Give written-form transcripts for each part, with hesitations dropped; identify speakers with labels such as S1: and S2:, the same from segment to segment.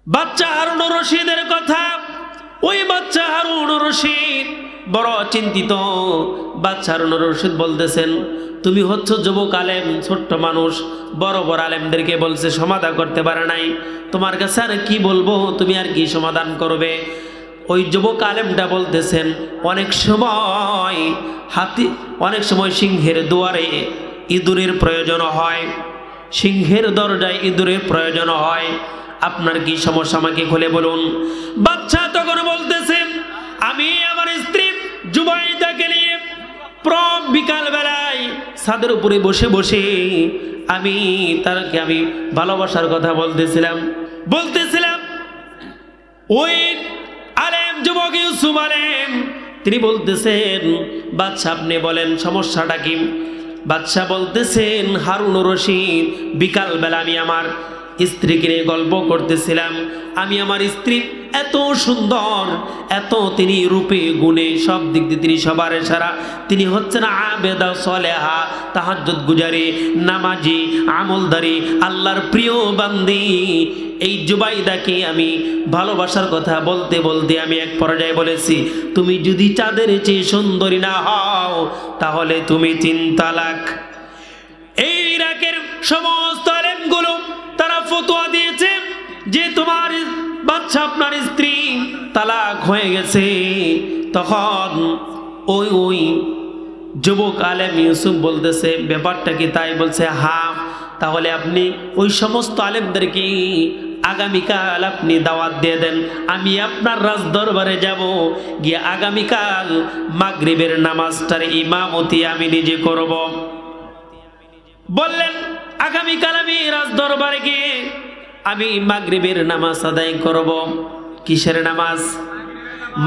S1: বাচ্চা হারুন রশিদের কথা। ওই বাচ্চা হারুন রশিদ বড় চিন্তিত। বাচ্চা হারুন রশিদ বলতেছেন, তুমি হচ্ছ যুবক আলেম, ছোট্ট মানুষ, বড় বড় আলেমদেরকে বলছে সমাধান করতে পারে নাই, তোমার কাছে আর কি বলবো, তুমি আর কি সমাধান করবে? ওই যুবক আলেমটা বলতেছেন, অনেক সময় সিংহের দুয়ারে ইঁদুরের প্রয়োজন হয়, সিংহের দরজায় ইঁদুরের প্রয়োজন হয়, আপনার কি সমস্যা আমাকে খুলে বলুন। বাচ্চা তখন বলতেছে, আমি আমার স্ত্রী জুবাইদাকে নিয়ে বিকাল বেলায় ছাদের উপরে বসে বসে আমি ভালোবাসার কথা বলতেছিলাম। ওই আলেম যুবক ইউসুফ আলেম তিনি বলতেছেন, বাদশা আপনি বলেন সমস্যাটা কি? বাদশা বলতেছেন, হারুন রশিদ বিকাল বেলা আমি আমার স্ত্রীকে নিয়ে গল্প করতেছিলাম। আমি আমার স্ত্রী এত সুন্দর, এত তিনি রূপে গুণে সব দিক দিয়ে তিনি সবার সারা, তিনি হচ্ছেন আবেদা সলেহা, তাহাজ্জুদ গুজারি, নামাজি, আমলদারি, আল্লাহর প্রিয় বান্দি। এই জুবাইদাকে আমি ভালোবাসার কথা বলতে বলতে আমি এক পর্যায়ে বলেছি, তুমি যদি চাঁদের চেয়ে সুন্দরী না হও তাহলে তুমি 3 তালাক। এই ইরাকের সমস্ত আলেমগুলো তারা ফতোয়া দিয়েছে যে তোমার বাচ্চা আপনার স্ত্রী তালাক হয়ে গেছে। তখন ওই যুবক আলেম ইউসুফ বলতেছে, ব্যাপারটা কি তাই? বলছে, হ্যাঁ। তাহলে আপনি ওই সমস্ত আলেমদেরকে আগামীকাল আপনি দাওয়াত দিয়ে দেন, আমি আপনার রাজদরবারে যাব, গিয়ে আগামীকাল মাগরিবের নামাজটার ইমামতি আমি নিজে করব। বললেন, আগামীকাল আমি রাজদরবারে গিয়ে আমি মাগরিবের নামাজ আদায় করব। কিসের নামাজ?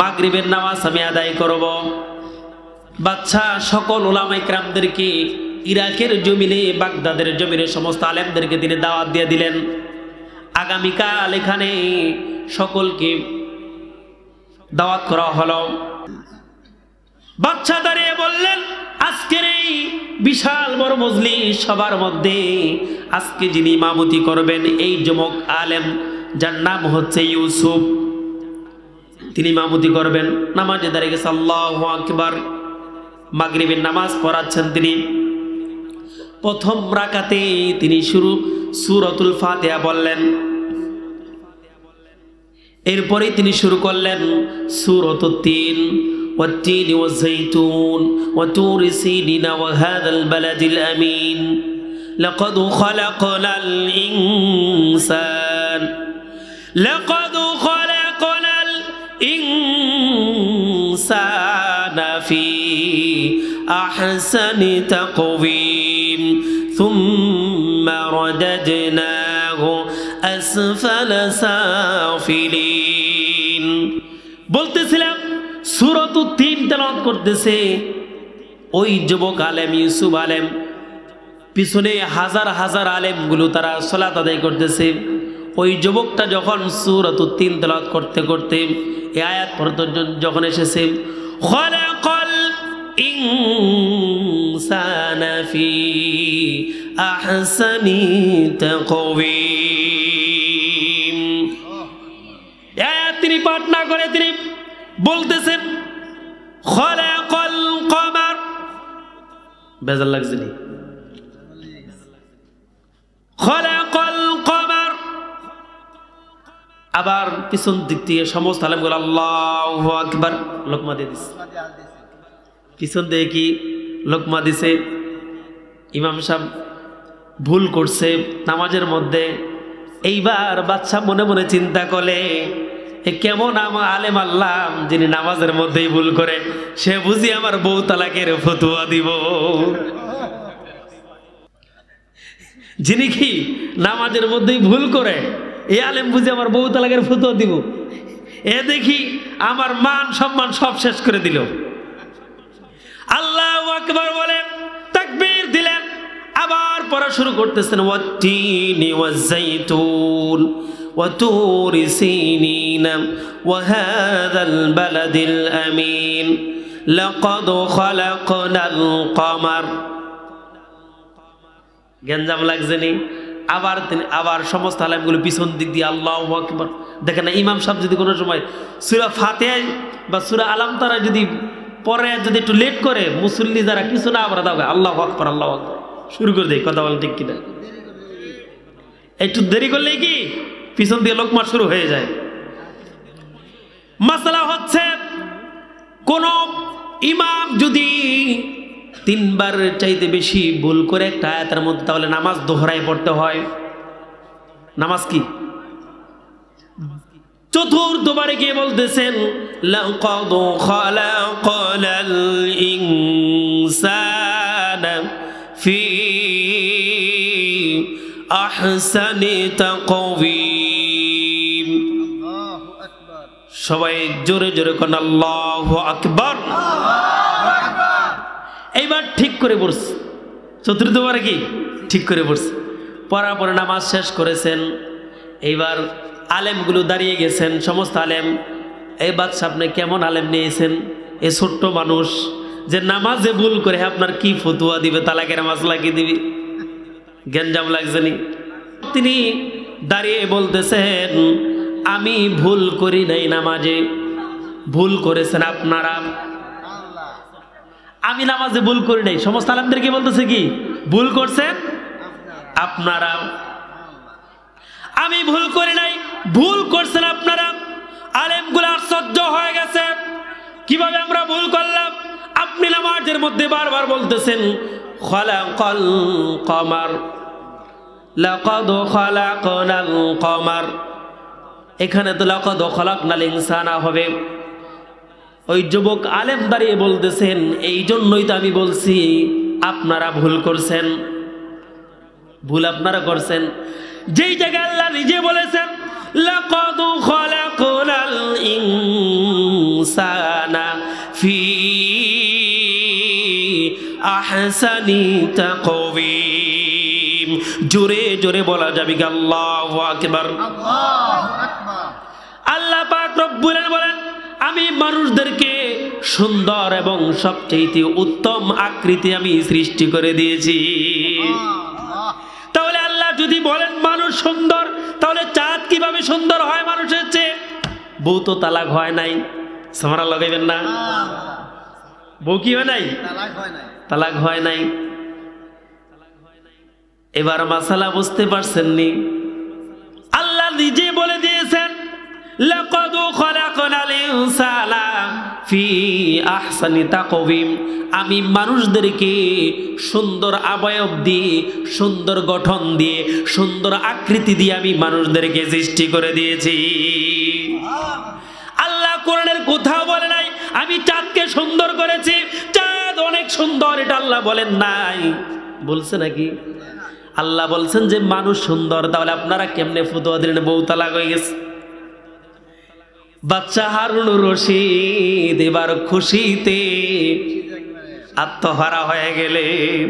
S1: মাগরিবের নামাজ আমি আদায় করব। বাচ্চা সকল উলামায়ে কেরামদেরকে, ইরাকের জমিনে, বাগদাদের জমিনে সমস্ত আলেমদেরকে তিনি দাওয়াত দিয়ে দিলেন। আগামীকাল এখানে সকলকে দাওয়াত করা হলো। বাচ্চা দাঁড়িয়ে বললেন, আজকের এই বিশাল বড় মজলিস সবার মধ্যে আজকে যিনি ইমামতি করবেন এই যুবক আলেম যার নাম হচ্ছে ইউসুফ, তিনি ইমামতি করবেন। নামাজে দাঁড়িয়ে গেছে, আল্লাহু আকবার। মাগরিবের নামাজ পড়াচ্ছেন তিনি। প্রথম রাকাতে তিনি সূরাতুল ফাতিহা বললেন, এরপরে তিনি শুরু করলেন সূরাতুত তিন, والتين والزيتون وطور سينين وهذا البلد الأمين لقد خلقنا الإنسان في أحسن تقويم ثم رددناه أسفل سافلين। বলতেছিলাম সূরাতুত তিন তেলাওয়াত করতেছে ওই যুবক আলেম ইউসুফ আলেম, পিছনে হাজার হাজার আলেমগুলো তারা সালাত আদায় করতেছে। ওই যুবকটা যখন সূরাতুত তিন তেলাওয়াত করতে করতে এই আয়াত পর্যন্ত যখন এসেছে, খালাকাল ইনসানা ফি আহসানি তাকওয়িম, এই আয়াত তিনি পাঠ না করে তিনি বলতেছেন খালাকাল কমার। বেজার লাগছে নি? খালাকাল কমার। আবার পিছন দিক থেকে সমস্ত আলেমগুলো আল্লাহু আকবার লোকমা দিয়ে দিছে। পিছন দিয়ে কি লোকমা দিছে? ইমাম সাহেব ভুল করছে নামাজের মধ্যে। এইবার বাচ্চা মনে মনে চিন্তা করে, কেমন আমার আলেম আল্লাহ যিনি নামাজের মধ্যেই ভুল করে, সে বুঝি আমার বউ তালাকের ফতোয়া দিব। যিনি কি নামাজের মধ্যেই ভুল করে, এই আলেম বুঝি আমার বউ তালাকের ফতোয়া দিব। এ দেখি আমার মান সম্মান সব শেষ করে দিল। আল্লাহু আকবার বলে তাকবীর দিলেন। আবার পড়া শুরু করতেছেন, ওয়াত্তিনি ওয়াজ্জাইতুন وطور سينين وهذا البلد الأمين لقد خلقنا القمر। গঞ্জাম লাগছেনি? আবার সমস্ত আলেমগুলো পিছন দিক দিয়ে আল্লাহু আকবার দেখেন না, ইমাম সাহেব যদি কোনো সময় সূরা ফাতিহা বা সূরা আলাম তারা যদি পরে যদি একটু লেট করে, মুসল্লি যারা কিছু না আমরা দাও আল্লাহু আকবার আল্লাহু আকবার শুরু করে দেয়। কথা বলেন ঠিক কিনা? একটু দেরি করলেই কি পিছন দিয়ে লোকমা শুরু হয়ে যায়। মাসলা হচ্ছে কোন ইমাম যদি 3 বার চাইতে বেশি ভুল করে একটা আয়াতের মধ্যে, তাহলে নামাজ দোহরায় পড়তে হয়। নামাজ কি? চতুর্থবারে গিয়ে বলতেছেন লাকাদ খালাকাল ইনসানা ফি আহসানি তাকওয়িম। আল্লাহু আকবার। সবাই জোরে জোরে কোন আল্লাহু আকবার। এইবার ঠিক করে পড়ছে, চতুর্থবারে কি ঠিক করে পড়ছে। পড়ার পরে নামাজ শেষ করেছেন। এইবার আলেমগুলো দাঁড়িয়ে গেছেন, সমস্ত আলেম। এই বাদশা আপনি কেমন আলেম নিয়েছেন? এ ছোট্ট মানুষ যে নামাজে ভুল করে আপনার কি ফতুয়া দিবে, তালাকের মাসলা কি দিবে? গেঞ্জাম লাগছে নি? তিনি দাঁড়িয়ে বলতেছেন আমি ভুল করি নাই, নামাজে ভুল করেছেন আপনারা, আমি নামাজে ভুল করি নাই। সমস্ত আলেমদেরকে বলতেছে কি ভুল করছেন আপনারা, আমি ভুল করি নাই, ভুল করছেন আপনারা। আলেমগুলো আশ্চর্য হয়ে গেছে, কিভাবে আমরা ভুল করলাম? আপনি নামাজের মধ্যে বারবার বলতেছেন খালাকাল কমার, লাকাদ খালাকনাল কমার, এখানে তো লাকাদ খালাকনাল ইনসানা হবে। ওই যুবক আলেম দাঁড়িয়ে বলতেছেন এই জন্যই তো আমি বলছি আপনারা ভুল করছেন, ভুল আপনারা করছেন। যেই জায়গায় আল্লাহ নিজে বলেছেন লাকাদ খালাকনাল ইনসানা ফি আহসানি তাকওয়িম, জোরে জোরে বলা যাবে কি আল্লাহু আকবার, আল্লাহু আকবার। আল্লাহ পাক রব্বুল আলামিন বলেন আমি মানুষদেরকে সুন্দর এবং সবচেয়ে উত্তম আকৃতি আমি সৃষ্টি করে দিয়েছি। তাহলে আল্লাহ যদি বলেন মানুষ সুন্দর, তাহলে চাঁদ কিভাবে সুন্দর হয় মানুষের চেয়ে? বউ তো তালাক হয় নাই, সামারা লাগাইবেন না? বউ কি হয় নাই? তালাক হয় নাই। এবার মাসালা বুঝতে পারছেন নি? আল্লাহ নিজে বলে দিয়েছেন লাকাদ খালাকনাল ইনসানা ফি আহসানি তাকওয়িম, আমি মানুষদেরকে সুন্দর অবয়ব দিয়ে, সুন্দর গঠন দিয়ে, সুন্দর আকৃতি দিয়ে আমি মানুষদেরকে সৃষ্টি করে দিয়েছি। আল্লাহ কোরআনের কোথাও বলে নাই আমি চাঁদকে সুন্দর করেছি, চাঁদ অনেক সুন্দর, এটা আল্লাহ বলেন নাই। বলছে নাকি? আল্লাহ বলছেন যে মানুষ সুন্দর। তাহলে আপনারা কেমনে ফতোয়া দিলেন বউ তালাক হয়ে গেছে? বাচ্চা হারুনুর রশিদ এবার খুশিতে আত্মহারা হয়ে গেলেন।